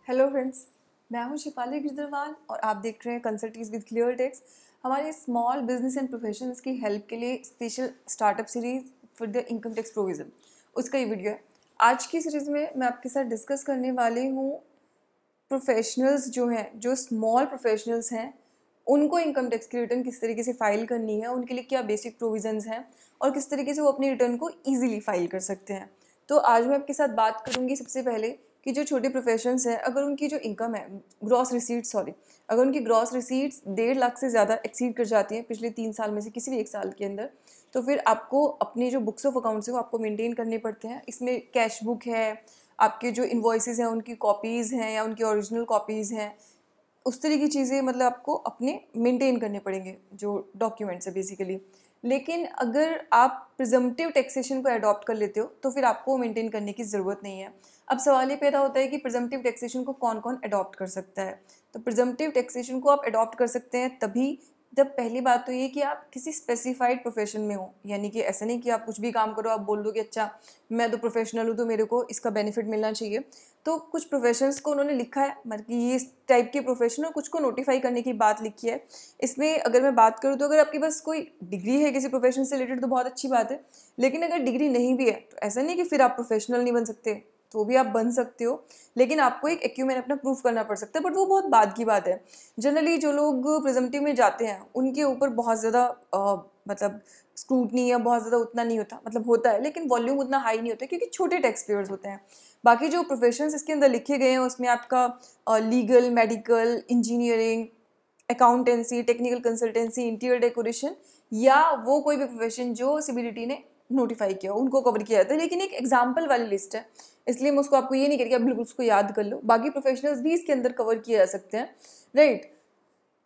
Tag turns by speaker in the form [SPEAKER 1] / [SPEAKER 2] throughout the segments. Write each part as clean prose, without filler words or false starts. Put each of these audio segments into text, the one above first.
[SPEAKER 1] Hello friends, मैं हूं शिफाली गिरदरवाल और आप देख रहे हैं कंसल्टीज विद क्लियर टेक्स। हमारे स्मॉल बिजनेस एंड प्रोफेशनल्स की हेल्प के लिए special startup series for the income tax provision, उसका ये वीडियो है। आज की सीरीज़ में मैं आपके साथ डिस्कस करने वाली हूँ प्रोफेशनल्स जो हैं, जो स्मॉल प्रोफेशनल्स हैं, उनको इनकम टैक्स की रिटर्न किस तरीके से फाइल करनी है, उनके लिए क्या बेसिक प्रोविजंस हैं और किस तरीके से वो अपनी रिटर्न को ईजिली फाइल कर सकते हैं। तो आज मैं आपके साथ बात करूँगी सबसे पहले कि जो छोटे प्रोफेशंस हैं, अगर उनकी जो इनकम है अगर उनकी ग्रॉस रिसीट्स 1.5 लाख से ज़्यादा एक्सीड कर जाती हैं पिछले 3 साल में से किसी भी एक साल के अंदर, तो फिर आपको अपनी जो बुक्स ऑफ अकाउंट्स है वो आपको मेंटेन करने पड़ते हैं। इसमें कैश बुक है, आपके जो इन्वॉइसेस हैं उनकी कॉपीज़ हैं या उनकी ओरिजिनल कॉपीज़ हैं, उस तरह की चीज़ें मतलब आपको अपने मेंटेन करने पड़ेंगे, जो डॉक्यूमेंट्स है बेसिकली। लेकिन अगर आप प्रिजम्पटिव टैक्सेशन को अडॉप्ट कर लेते हो तो फिर आपको मेंटेन करने की ज़रूरत नहीं है। अब सवाल ये पैदा होता है कि प्रिजम्पटिव टैक्सेशन को कौन कौन अडॉप्ट कर सकता है। तो प्रिजम्पटिव टैक्सेशन को आप अडॉप्ट कर सकते हैं तभी जब पहली बात तो ये कि आप किसी स्पेसिफाइड प्रोफेशन में हो, यानी कि ऐसा नहीं कि आप कुछ भी काम करो, आप बोल दो कि अच्छा मैं तो प्रोफेशनल हूँ तो मेरे को इसका बेनिफिट मिलना चाहिए। तो कुछ प्रोफेशंस को उन्होंने लिखा है, मतलब कि ये इस टाइप के प्रोफेशन और कुछ को नोटिफाई करने की बात लिखी है। इसमें अगर मैं बात करूँ तो अगर आपके पास कोई डिग्री है किसी प्रोफेशन से रिलेटेड तो बहुत अच्छी बात है, लेकिन अगर डिग्री नहीं भी है तो ऐसा नहीं कि फिर आप प्रोफेशनल नहीं बन सकते, तो भी आप बन सकते हो, लेकिन आपको एक एक्यूमेन अपना प्रूफ करना पड़ सकता है। बट वो बहुत बाद की बात है। जनरली जो लोग प्रिजम्पटिव में जाते हैं उनके ऊपर बहुत ज़्यादा मतलब स्क्रूटनी या बहुत ज़्यादा उतना नहीं होता, मतलब होता है लेकिन वॉल्यूम उतना हाई नहीं होता क्योंकि छोटे टैक्स पेयर्स होते हैं। बाकी जो प्रोफेशंस इसके अंदर लिखे गए हैं उसमें आपका legal, medical, engineering, accountancy, technical consultancy, interior decoration या वो कोई भी प्रोफेशन जो सीबीडीटी ने नोटिफाई किया उनको कवर किया जाता है। लेकिन एक एग्जाम्पल वाली लिस्ट है, इसलिए मैं उसको आपको ये नहीं कह रही कि आप बिल्कुल उसको याद कर लो, बाकी प्रोफेशनल्स भी इसके अंदर कवर किए जा सकते हैं, राइट।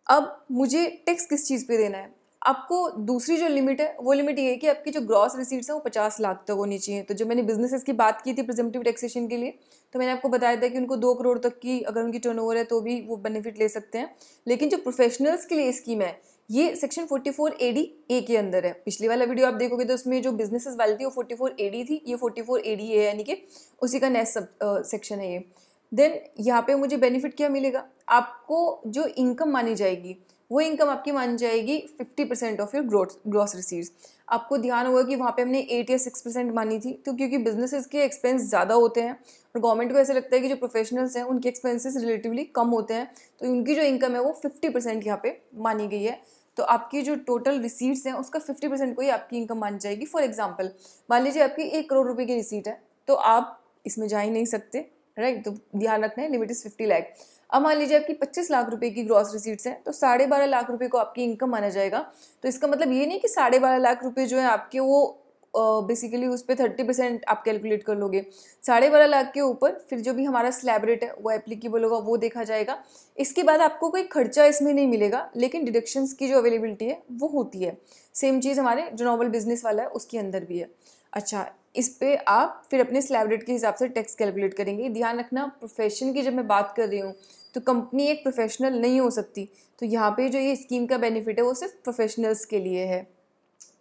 [SPEAKER 1] अब मुझे टैक्स किस चीज़ पे देना है, आपको दूसरी जो लिमिट है वो लिमिट ये है कि आपकी जो ग्रॉस रिसीट्स है वो 50 लाख तक होनी चाहिए। तो जब मैंने बिजनेसेस की बात की थी प्रिजम्पटिव टैक्सेशन के लिए, तो मैंने आपको बताया था कि उनको 2 करोड़ तक की अगर उनकी टर्नओवर है तो भी वो बेनिफिट ले सकते हैं। लेकिन जो प्रोफेशनल्स के लिए स्कीम है ये सेक्शन 44AD के अंदर है। पिछले वाला वीडियो आप देखोगे तो उसमें जो बिजनेसेस वाली थी वो 44AD थी, ये 44AD है, यानी कि उसी का नेक्स्ट सब सेक्शन है ये। देन यहाँ पे मुझे बेनिफिट क्या मिलेगा, आपको जो इनकम मानी जाएगी वो इनकम आपकी मानी जाएगी 50% ऑफ योर ग्रॉस रिसीट्स। आपको ध्यान होगा कि वहाँ पे हमने 8 या 6% मानी थी, तो क्योंकि बिजनेसेस के एक्सपेंस ज़्यादा होते हैं और गवर्नमेंट को ऐसा लगता है कि जो प्रोफेशनल्स हैं उनके एक्सपेंसेस रिलेटिवली कम होते हैं, तो उनकी जो इनकम है वो 50% यहाँ पे मानी गई है। तो आपकी जो टोटल रिसीट्स हैं उसका 50% को ही आपकी इनकम मानी जाएगी। फॉर एग्जाम्पल मान लीजिए आपकी 1 करोड़ रुपये की रिसीट है तो आप इसमें जा ही नहीं सकते, राइट। तो ध्यान रखना है लिमिट इज 50 लाख। अब मान लीजिए आपकी 25 लाख रुपए की ग्रॉस रिसीट्स हैं तो 12.5 लाख रुपए को आपकी इनकम माना जाएगा। तो इसका मतलब ये नहीं कि 12.5 लाख रुपए जो है आपके वो बेसिकली उस पर 30% आप कैलकुलेट कर लोगे। 12.5 लाख के ऊपर फिर जो भी हमारा स्लैब रेट है वो एप्लीकेबल होगा, वो देखा जाएगा। इसके बाद आपको कोई खर्चा इसमें नहीं मिलेगा, लेकिन डिडक्शंस की जो अवेलेबिलिटी है वो होती है। सेम चीज़ हमारे जो नॉर्मल बिजनेस वाला है उसके अंदर भी है। अच्छा, इस पे आप फिर अपने स्लैब रेट के हिसाब से टैक्स कैलकुलेट करेंगे। ध्यान रखना, प्रोफेशन की जब मैं बात कर रही हूँ तो कंपनी एक प्रोफेशनल नहीं हो सकती, तो यहाँ पे जो ये स्कीम का बेनिफिट है वो सिर्फ प्रोफेशनल्स के लिए है,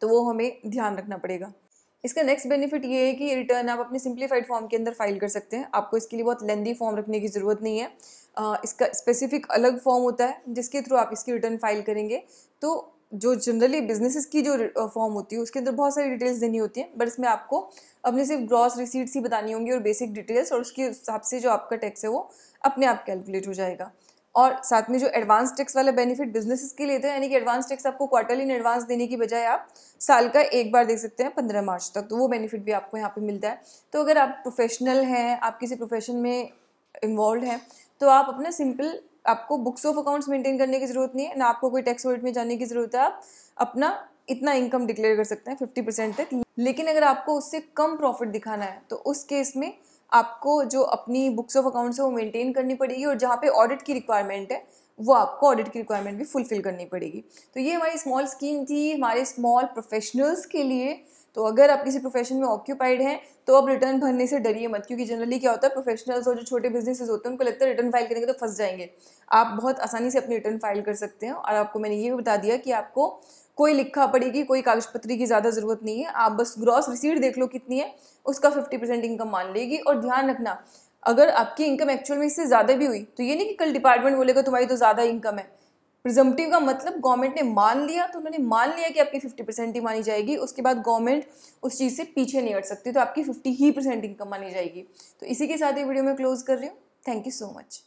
[SPEAKER 1] तो वो हमें ध्यान रखना पड़ेगा। इसका नेक्स्ट बेनिफिट ये है कि ये रिटर्न आप अपने सिंप्लीफाइड फॉर्म के अंदर फाइल कर सकते हैं। आपको इसके लिए बहुत लेंदी फॉर्म रखने की ज़रूरत नहीं है। इसका स्पेसिफिक अलग फॉर्म होता है जिसके थ्रू आप इसकी रिटर्न फाइल करेंगे। तो जो जनरली बिजनेसेस की जो फॉर्म होती है उसके अंदर बहुत सारी डिटेल्स देनी होती हैं, बट इसमें आपको अपने सिर्फ ग्रॉस रिसीट्स ही बतानी होंगी और बेसिक डिटेल्स, और उसके हिसाब से जो आपका टैक्स है वो अपने आप कैलकुलेट हो जाएगा। और साथ में जो एडवांस टैक्स वाला बेनिफिट बिजनेसेस के लिए था, यानी कि एडवांस टैक्स आपको क्वार्टरली इन एडवांस देने की बजाय आप साल का एक बार दे सकते हैं 15 मार्च तक, तो वो बेनिफिट भी आपको यहाँ पे मिलता है। तो अगर आप प्रोफेशनल हैं, आप किसी प्रोफेशन में इन्वॉल्व हैं, तो आप अपना सिंपल, आपको बुक्स ऑफ अकाउंट्स मेंटेन करने की ज़रूरत नहीं है ना, आपको कोई टैक्स ऑडिट में जाने की ज़रूरत है। आप अपना इतना इनकम डिक्लेयर कर सकते हैं 50% तक। लेकिन अगर आपको उससे कम प्रॉफिट दिखाना है तो उस केस में आपको जो अपनी बुक्स ऑफ अकाउंट्स है वो मेंटेन करनी पड़ेगी, और जहाँ पे ऑडिट की रिक्वायरमेंट है वो आपको ऑडिट की रिक्वायरमेंट भी फुलफिल करनी पड़ेगी। तो ये हमारी स्मॉल स्कीम थी हमारे स्मॉल प्रोफेशनल्स के लिए। तो अगर आप किसी प्रोफेशन में ऑक्यूपाइड हैं तो अब रिटर्न भरने से डरिए मत, क्योंकि जनरली क्या होता है, प्रोफेशनल्स और जो छोटे बिजनेसेस होते हैं उनको लगता है रिटर्न फाइल करेंगे तो फंस जाएंगे। आप बहुत आसानी से अपनी रिटर्न फाइल कर सकते हैं, और आपको मैंने ये भी बता दिया कि आपको कोई लिखा पड़ेगी, कोई कागज पत्री की ज़्यादा ज़रूरत नहीं है। आप बस ग्रॉस रिसीट देख लो कितनी है, उसका 50% इनकम मान लेगी। और ध्यान रखना, अगर आपकी इनकम एक्चुअल में इससे ज़्यादा भी हुई तो ये नहीं कि कल डिपार्टमेंट बोलेगा तुम्हारी तो ज़्यादा इनकम है। प्रिजम्पटिव का मतलब गवर्नमेंट ने मान लिया तो उन्होंने मान लिया कि आपकी 50% ही मानी जाएगी, उसके बाद गवर्नमेंट उस चीज़ से पीछे नहीं हट सकती, तो आपकी 50% इनकम मानी जाएगी। तो इसी के साथ ये वीडियो मैं क्लोज कर रही हूँ। Thank you so much.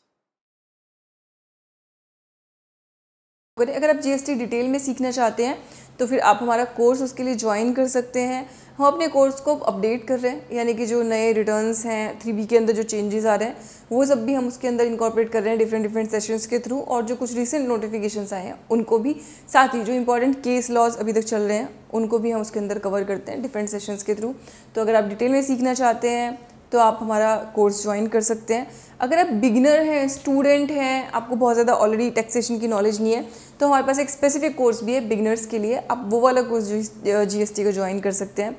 [SPEAKER 1] अगर आप जीएसटी डिटेल में सीखना चाहते हैं तो फिर आप हमारा कोर्स उसके लिए ज्वाइन कर सकते हैं। हम अपने कोर्स को अपडेट कर रहे हैं, यानी कि जो नए रिटर्न्स हैं 3B के अंदर जो चेंजेस आ रहे हैं वो सब भी हम उसके अंदर इनकॉर्पोरेट कर रहे हैं डिफरेंट सेशंस के थ्रू। और जो कुछ रिसेंट नोटिफिकेशंस आए हैं उनको भी, साथ ही जो इंपॉर्टेंट केस लॉज अभी तक चल रहे हैं उनको भी हम उसके अंदर कवर करते हैं डिफरेंट सेशंस के थ्रू। तो अगर आप डिटेल में सीखना चाहते हैं तो आप हमारा कोर्स ज्वाइन कर सकते हैं। अगर आप बिगिनर हैं, स्टूडेंट हैं, आपको बहुत ज़्यादा ऑलरेडी टैक्सेशन की नॉलेज नहीं है, तो हमारे पास एक स्पेसिफिक कोर्स भी है बिगिनर्स के लिए। आप वो वाला कोर्स जीएसटी को ज्वाइन कर सकते हैं।